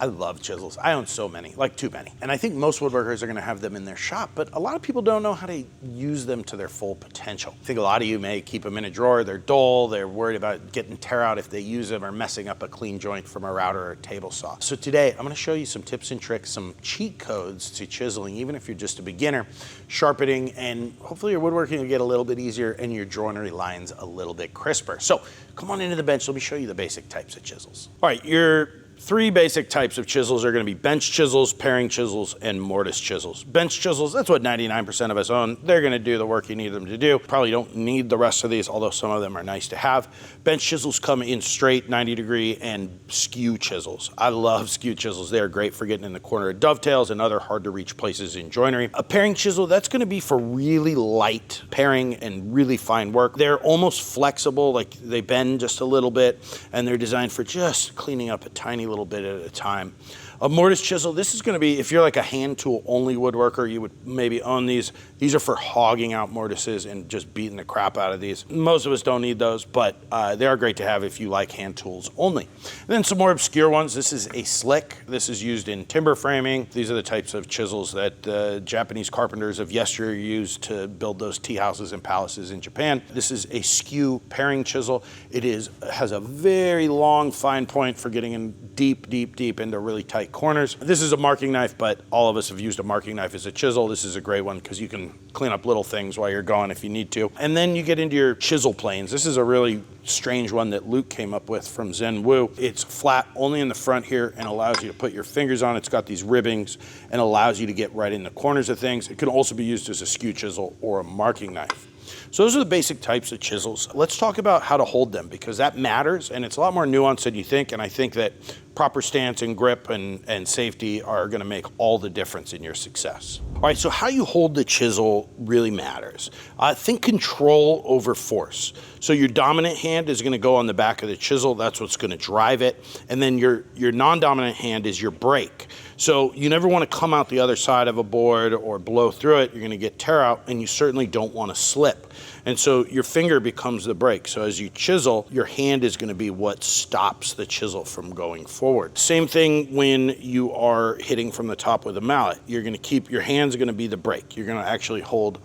I love chisels. I own so many, like too many. And I think most woodworkers are gonna have them in their shop, but a lot of people don't know how to use them to their full potential. I think a lot of you may keep them in a drawer, they're dull, they're worried about getting tear out if they use them or messing up a clean joint from a router or a table saw. So today, I'm gonna show you some tips and tricks, some cheat codes to chiseling, even if you're just a beginner, sharpening, and hopefully your woodworking will get a little bit easier and your joinery lines a little bit crisper. So come on into the bench, let me show you the basic types of chisels. All right, your three basic types of chisels are going to be bench chisels, paring chisels, and mortise chisels. Bench chisels, that's what 99% of us own. They're going to do the work you need them to do. Probably don't need the rest of these, although some of them are nice to have. Bench chisels come in straight, 90-degree, and skew chisels. I love skew chisels. They are great for getting in the corner of dovetails and other hard-to-reach places in joinery. A paring chisel, that's going to be for really light paring and really fine work. They're almost flexible, like they bend just a little bit, and they're designed for just cleaning up a tiny little bit at a time. A mortise chisel, this is going to be, if you're like a hand tool only woodworker, you would maybe own these. These are for hogging out mortises and just beating the crap out of these. Most of us don't need those, but they are great to have if you like hand tools only. And then some more obscure ones. This is a slick. This is used in timber framing. These are the types of chisels that Japanese carpenters of yesteryear used to build those tea houses and palaces in Japan. This is a skew paring chisel. It has a very long fine point for getting in deep into really tight corners. This is a marking knife, but all of us have used a marking knife as a chisel. This is a great one because you can clean up little things while you're going if you need to. And then you get into your chisel planes. This is a really strange one that Luke came up with from Zen Wu. It's flat only in the front here and allows you to put your fingers on. It's got these ribbings and allows you to get right in the corners of things. It can also be used as a skew chisel or a marking knife. So those are the basic types of chisels. Let's talk about how to hold them because that matters and it's a lot more nuanced than you think, and I think that proper stance and grip and safety are gonna make all the difference in your success. All right, so how you hold the chisel really matters. Think control over force. So your dominant hand is gonna go on the back of the chisel, that's what's gonna drive it, and then your non-dominant hand is your brake. So you never wanna come out the other side of a board or blow through it, you're gonna get tear out, and you certainly don't wanna slip. And so your finger becomes the brake. So as you chisel, your hand is gonna be what stops the chisel from going forward. Same thing when you are hitting from the top with a mallet. You're gonna keep, your hand's gonna be the brake. You're gonna actually hold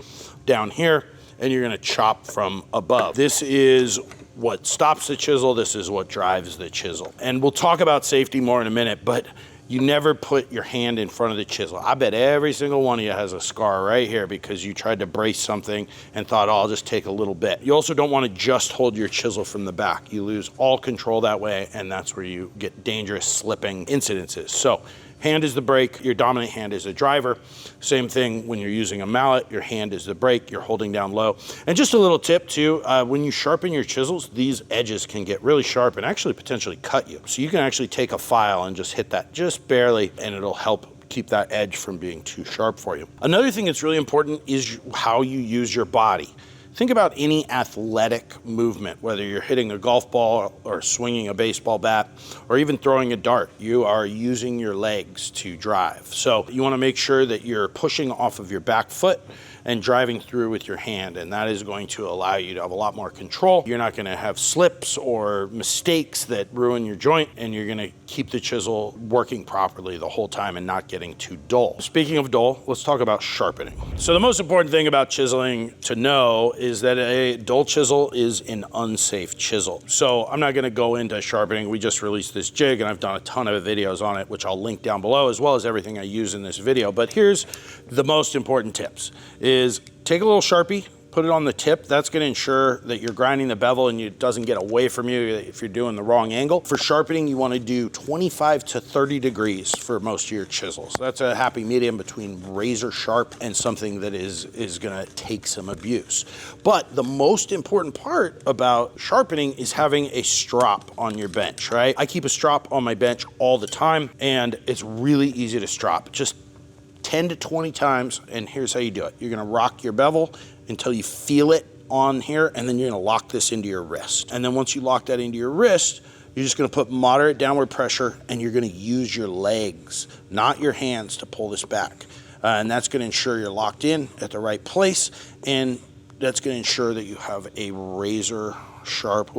down here and you're gonna chop from above. This is what stops the chisel. This is what drives the chisel. And we'll talk about safety more in a minute, but you never put your hand in front of the chisel. I bet every single one of you has a scar right here because you tried to brace something and thought, oh, I'll just take a little bit. You also don't want to just hold your chisel from the back. You lose all control that way, and that's where you get dangerous slipping incidences. So hand is the brake, your dominant hand is the driver. Same thing when you're using a mallet, your hand is the brake, you're holding down low. And just a little tip too, when you sharpen your chisels, these edges can get really sharp and actually potentially cut you. So you can actually take a file and just hit that just barely, and it'll help keep that edge from being too sharp for you. Another thing that's really important is how you use your body. Think about any athletic movement, whether you're hitting a golf ball or swinging a baseball bat or even throwing a dart. You are using your legs to drive. So you want to make sure that you're pushing off of your back foot and driving through with your hand, and that is going to allow you to have a lot more control. You're not going to have slips or mistakes that ruin your joint, and you're going to keep the chisel working properly the whole time and not getting too dull. Speaking of dull, let's talk about sharpening. So the most important thing about chiseling to know is that a dull chisel is an unsafe chisel. So I'm not going to go into sharpening. We just released this jig and I've done a ton of videos on it, which I'll link down below, as well as everything I use in this video. But here's the most important tips is take a little Sharpie, put it on the tip. That's going to ensure that you're grinding the bevel and it doesn't get away from you if you're doing the wrong angle. For sharpening, you want to do 25 to 30 degrees for most of your chisels. That's a happy medium between razor sharp and something that is going to take some abuse. But the most important part about sharpening is having a strop on your bench, right? I keep a strop on my bench all the time, and it's really easy to strop. Just 10 to 20 times, and here's how you do it. You're gonna rock your bevel until you feel it on here, and then you're gonna lock this into your wrist. And then once you lock that into your wrist, you're just gonna put moderate downward pressure, and you're gonna use your legs, not your hands, to pull this back. And that's gonna ensure you're locked in at the right place, and that's gonna ensure that you have a razor sharp,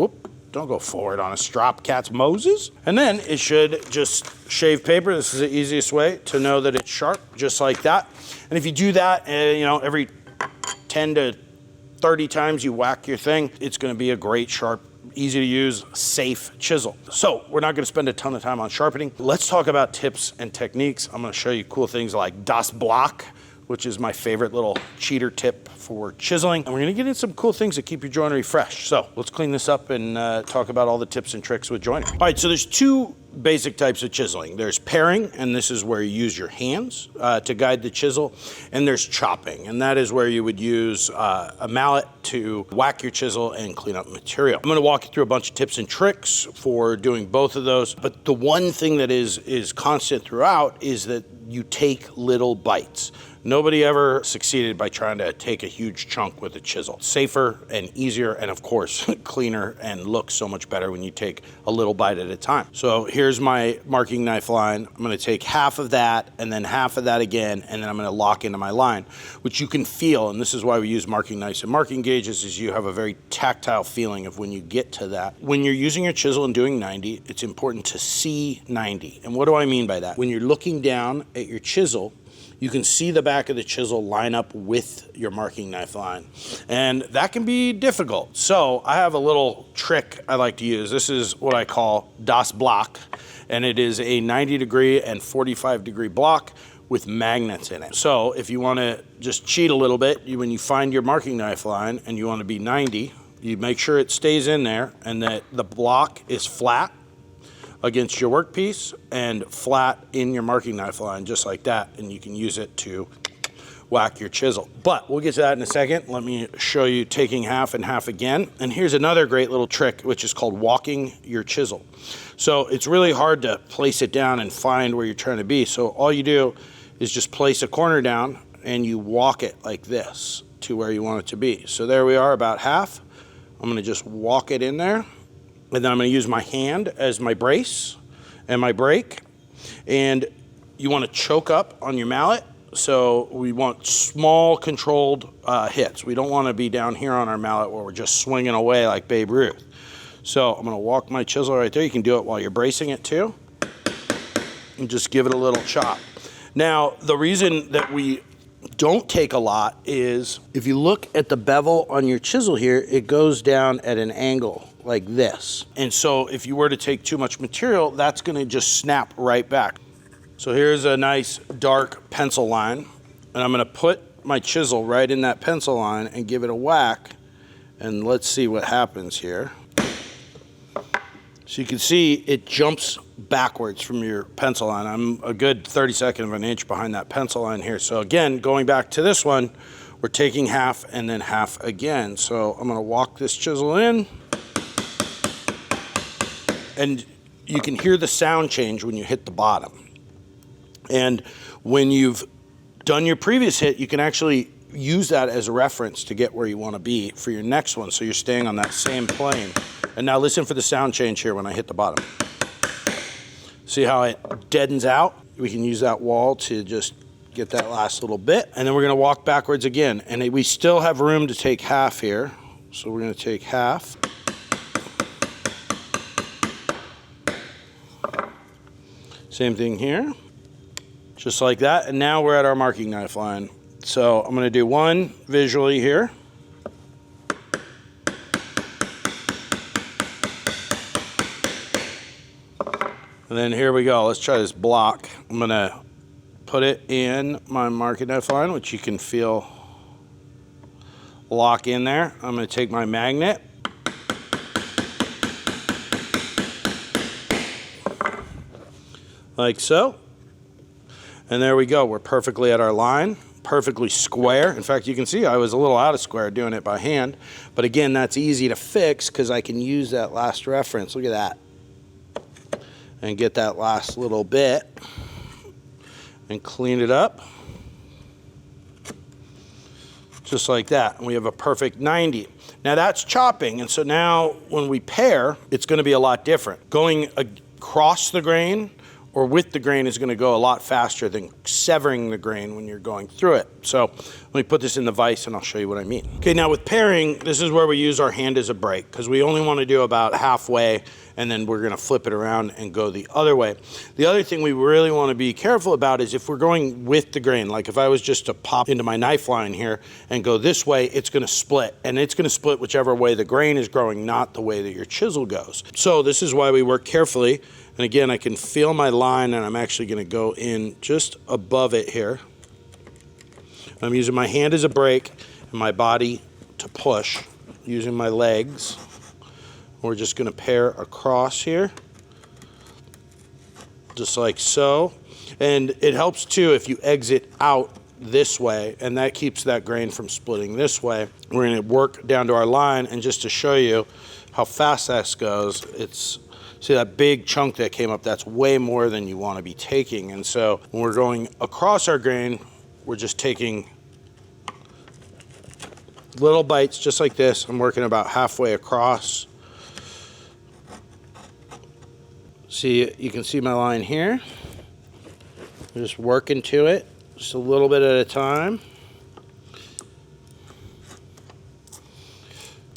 Don't go forward on a strop, Katz-Moses. And then it should just shave paper. This is the easiest way to know that it's sharp, just like that. And if you do that, you know, every 10 to 30 times you whack your thing, it's gonna be a great, sharp, easy to use, safe chisel. So we're not gonna spend a ton of time on sharpening. Let's talk about tips and techniques. I'm gonna show you cool things like das Block, which is my favorite little cheater tip for chiseling. And we're gonna get into some cool things that keep your joinery fresh. So let's clean this up and talk about all the tips and tricks with joinery. All right, so there's two basic types of chiseling. There's paring, and this is where you use your hands to guide the chisel. And there's chopping, and that is where you would use a mallet to whack your chisel and clean up material. I'm gonna walk you through a bunch of tips and tricks for doing both of those. But the one thing that is constant throughout is that you take little bites. Nobody ever succeeded by trying to take a huge chunk with a chisel. Safer and easier, and of course, cleaner and looks so much better when you take a little bite at a time. So here's my marking knife line. I'm gonna take half of that and then half of that again, and then I'm gonna lock into my line, which you can feel, and this is why we use marking knives and marking gauges, is you have a very tactile feeling of when you get to that. When you're using your chisel and doing 90, it's important to see 90. And what do I mean by that? When you're looking down at your chisel, you can see the back of the chisel line up with your marking knife line. And that can be difficult. So I have a little trick I like to use. This is what I call das Block, and it is a 90-degree and 45-degree block with magnets in it. So if you wanna just cheat a little bit, when you find your marking knife line and you wanna be 90, you make sure it stays in there and that the block is flat against your workpiece and flat in your marking knife line, just like that, and you can use it to whack your chisel. But we'll get to that in a second. Let me show you taking half and half again. And here's another great little trick, which is called walking your chisel. So it's really hard to place it down and find where you're trying to be. So all you do is just place a corner down and you walk it like this to where you want it to be. So there we are, about half. I'm gonna just walk it in there. And then I'm gonna use my hand as my brace and my brake. And you wanna choke up on your mallet. So we want small controlled hits. We don't wanna be down here on our mallet where we're just swinging away like Babe Ruth. So I'm gonna walk my chisel right there. You can do it while you're bracing it too. And just give it a little chop. Now, the reason that we don't take a lot is if you look at the bevel on your chisel here, it goes down at an angle like this. And so if you were to take too much material, that's gonna just snap right back. So here's a nice dark pencil line, and I'm gonna put my chisel right in that pencil line and give it a whack, and let's see what happens here. So you can see it jumps backwards from your pencil line. I'm a good 32nd of an inch behind that pencil line here. So again, going back to this one, we're taking half and then half again. So I'm gonna walk this chisel in, and you can hear the sound change when you hit the bottom. And when you've done your previous hit, you can actually use that as a reference to get where you want to be for your next one, so you're staying on that same plane. And now listen for the sound change here when I hit the bottom. See how it deadens out? We can use that wall to just get that last little bit. And then we're gonna walk backwards again. And we still have room to take half here. So we're gonna take half. Same thing here, just like that. And now we're at our marking knife line. So I'm gonna do one visually here. And then here we go, let's try this block. I'm gonna put it in my marking knife line, which you can feel lock in there. I'm gonna take my magnet. Like so. And there we go, we're perfectly at our line, perfectly square. In fact, you can see I was a little out of square doing it by hand, but again, that's easy to fix because I can use that last reference. Look at that. And get that last little bit and clean it up. Just like that, and we have a perfect 90. Now that's chopping, and so now when we pare, it's gonna be a lot different. Going across the grain or with the grain is going to go a lot faster than severing the grain when you're going through it. So let me put this in the vise and I'll show you what I mean. Okay, now with paring, this is where we use our hand as a brake because we only want to do about halfway and then we're going to flip it around and go the other way. The other thing we really want to be careful about is if we're going with the grain, like if I was just to pop into my knife line here and go this way, it's going to split, and it's going to split whichever way the grain is growing, not the way that your chisel goes. So this is why we work carefully. And again, I can feel my line and I'm actually going to go in just above it here. I'm using my hand as a brake and my body to push, using my legs. We're just going to pare across here, just like so. And it helps too if you exit out this way, and that keeps that grain from splitting this way. We're going to work down to our line, and just to show you how fast that goes, see that big chunk that came up, that's way more than you want to be taking. And so when we're going across our grain, we're just taking little bites just like this. I'm working about halfway across. See, you can see my line here. I'm just working to it, just a little bit at a time.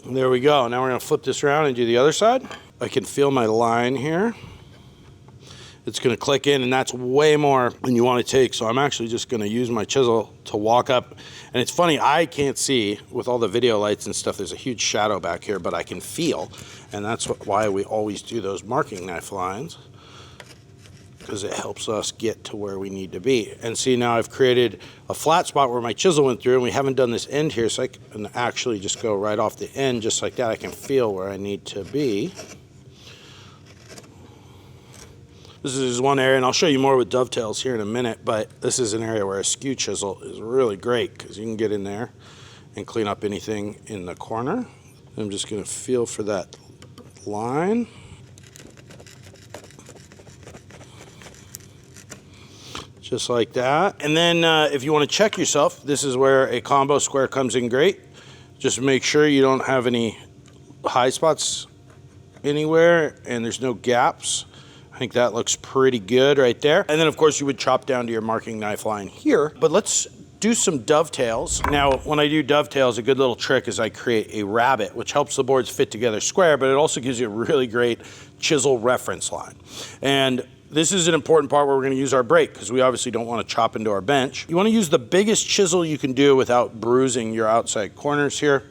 And there we go. Now we're going to flip this around and do the other side. I can feel my line here. It's going to click in, and that's way more than you want to take. So I'm actually just going to use my chisel to walk up. And it's funny, I can't see with all the video lights and stuff. There's a huge shadow back here, but I can feel. And that's why we always do those marking knife lines, because it helps us get to where we need to be. And see, now I've created a flat spot where my chisel went through, and we haven't done this end here, so I can actually just go right off the end just like that. I can feel where I need to be. This is one area, and I'll show you more with dovetails here in a minute, but this is an area where a skew chisel is really great because you can get in there and clean up anything in the corner. I'm just going to feel for that line. Just like that. And then if you want to check yourself, this is where a combo square comes in great. Just make sure you don't have any high spots anywhere and there's no gaps. I think that looks pretty good right there. And then of course you would chop down to your marking knife line here. But let's do some dovetails. Now, when I do dovetails, a good little trick is I create a rabbet, which helps the boards fit together square, but it also gives you a really great chisel reference line. And this is an important part where we're going to use our brake because we obviously don't want to chop into our bench. You want to use the biggest chisel you can do without bruising your outside corners here.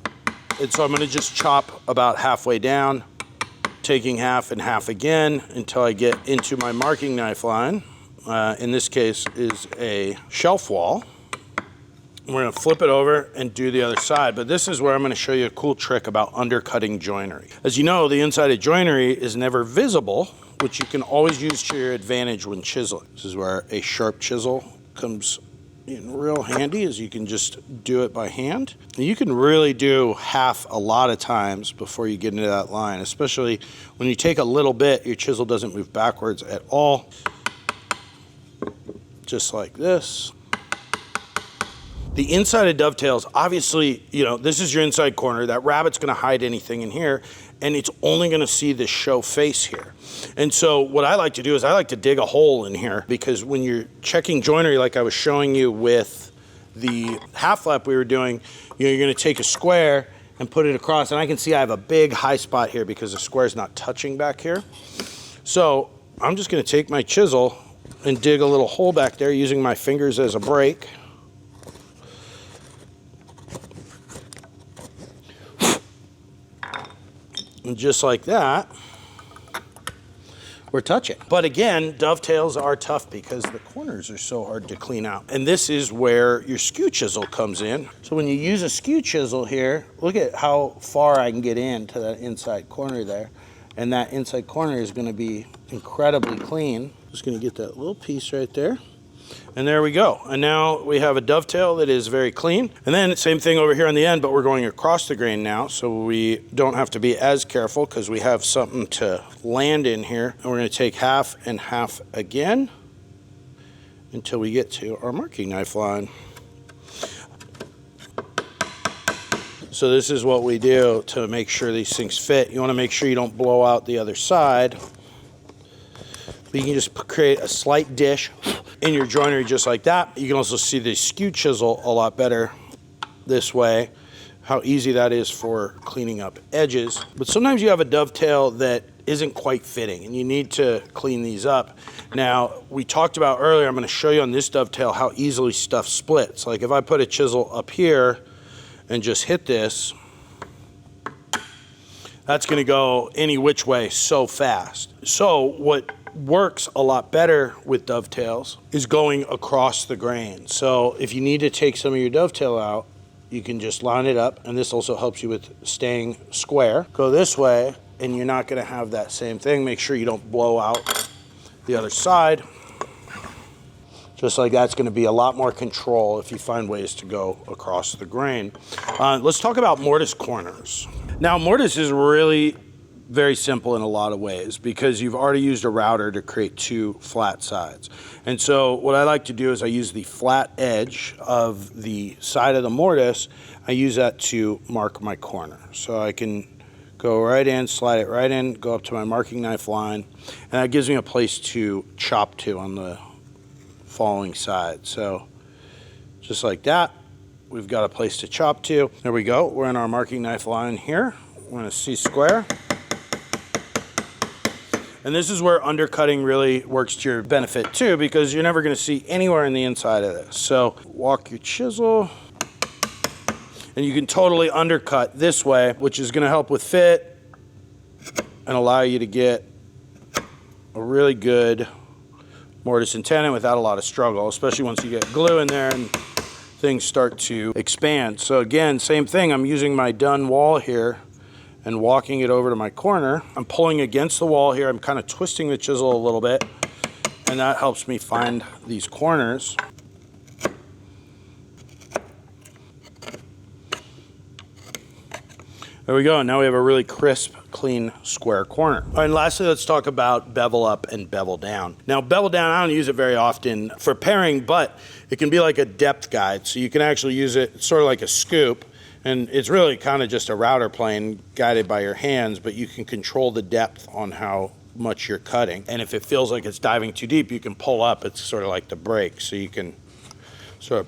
And so I'm going to just chop about halfway down, taking half and half again until I get into my marking knife line. In this case is a shelf wall. We're going to flip it over and do the other side, but this is where I'm going to show you a cool trick about undercutting joinery. As you know, the inside of joinery is never visible, which you can always use to your advantage when chiseling. This is where a sharp chisel comes in real handy, as you can just do it by hand. And you can really do half a lot of times before you get into that line, especially when you take a little bit, your chisel doesn't move backwards at all. Just like this. The inside of dovetails, obviously, you know, this is your inside corner. That rabbit's going to hide anything in here, and it's only going to see the show face here. And so what I like to do is I like to dig a hole in here, because when you're checking joinery, like I was showing you with the half flap we were doing, you know, you're going to take a square and put it across, and I can see I have a big high spot here because the square is not touching back here. So I'm just going to take my chisel and dig a little hole back there using my fingers as a brake. And just like that, we're touching. But again, dovetails are tough because the corners are so hard to clean out. And this is where your skew chisel comes in. So when you use a skew chisel here, look at how far I can get into that inside corner there. And that inside corner is going to be incredibly clean. Just going to get that little piece right there. And there we go. And now we have a dovetail that is very clean. And then same thing over here on the end, but we're going across the grain now, so we don't have to be as careful because we have something to land in here. And we're going to take half and half again until we get to our marking knife line. So this is what we do to make sure these things fit. You want to make sure you don't blow out the other side. But you can just create a slight dish in your joinery just like that. You can also see the skew chisel a lot better this way, how easy that is for cleaning up edges. But sometimes you have a dovetail that isn't quite fitting and you need to clean these up. Now, we talked about earlier, I'm gonna show you on this dovetail how easily stuff splits. Like if I put a chisel up here and just hit this, that's gonna go any which way so fast. So what works a lot better with dovetails is going across the grain. So if you need to take some of your dovetail out, you can just line it up, and this also helps you with staying square. Go this way, and you're not gonna have that same thing. Make sure you don't blow out the other side. Just like that's gonna be a lot more control if you find ways to go across the grain. Let's talk about mortise corners. Now, mortise is really very simple in a lot of ways because you've already used a router to create two flat sides. And so what I like to do is I use the flat edge of the side of the mortise. I use that to mark my corner. So I can go right in, slide it right in, go up to my marking knife line, and that gives me a place to chop to on the following side. So just like that, we've got a place to chop to. There we go, we're in our marking knife line here. We're gonna see square. And this is where undercutting really works to your benefit too, because you're never gonna see anywhere in the inside of this. So walk your chisel, and you can totally undercut this way, which is gonna help with fit and allow you to get a really good mortise and tenon without a lot of struggle, especially once you get glue in there and things start to expand. So again, same thing, I'm using my done wall here and walking it over to my corner. I'm pulling against the wall here. I'm kind of twisting the chisel a little bit, and that helps me find these corners. There we go, now we have a really crisp, clean, square corner. All right, and lastly, let's talk about bevel up and bevel down. Now, bevel down, I don't use it very often for paring, but it can be like a depth guide. So you can actually use it sort of like a scoop, and it's really kind of just a router plane guided by your hands, but you can control the depth on how much you're cutting. And if it feels like it's diving too deep, you can pull up. It's sort of like the brake, so you can sort of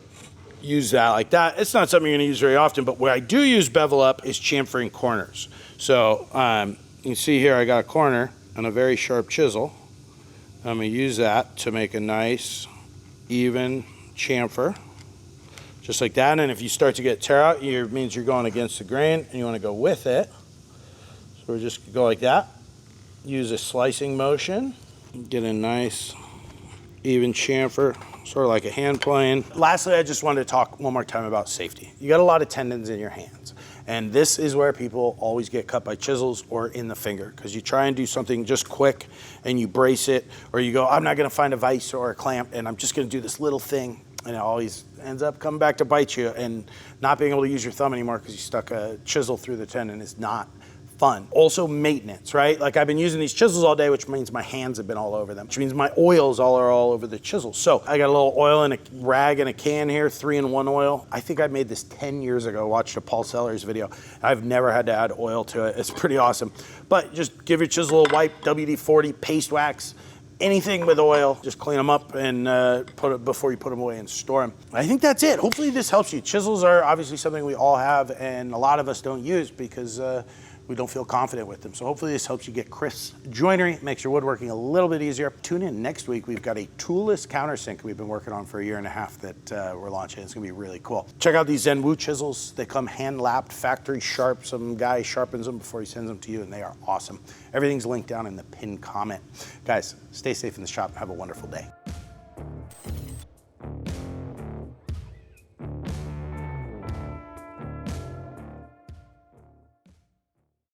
use that like that. It's not something you're gonna use very often, but where I do use bevel up is chamfering corners. So you can see here I got a corner and a very sharp chisel. I'm gonna use that to make a nice, even chamfer. Just like that, and if you start to get tear out, it means you're going against the grain and you want to go with it. So we're just go like that. Use a slicing motion, get a nice even chamfer, sort of like a hand plane. Lastly, I just wanted to talk one more time about safety. You got a lot of tendons in your hands, and this is where people always get cut by chisels or in the finger, because you try and do something just quick and you brace it, or you go, I'm not going to find a vise or a clamp, and I'm just going to do this little thing. And it always ends up coming back to bite you, and not being able to use your thumb anymore because you stuck a chisel through the tendon is not fun. Also maintenance, right? Like I've been using these chisels all day, which means my hands have been all over them, which means my oils are all over the chisels. So I got a little oil in a rag in a can here, 3-in-1 oil. I think I made this 10 years ago, watched a Paul Sellers video. I've never had to add oil to it. It's pretty awesome. But just give your chisel a wipe, WD-40, paste wax, anything with oil, just clean them up and put it before you put them away and store them. I think that's it. Hopefully this helps you. Chisels are obviously something we all have, and a lot of us don't use because we don't feel confident with them. So hopefully this helps you get crisp joinery, makes your woodworking a little bit easier. Tune in next week. We've got a toolless countersink we've been working on for a year and a half that we're launching. It's gonna be really cool. Check out these Zenwu chisels. They come hand-lapped, factory sharp. Some guy sharpens them before he sends them to you, and they are awesome. Everything's linked down in the pinned comment. Guys, stay safe in the shop. Have a wonderful day.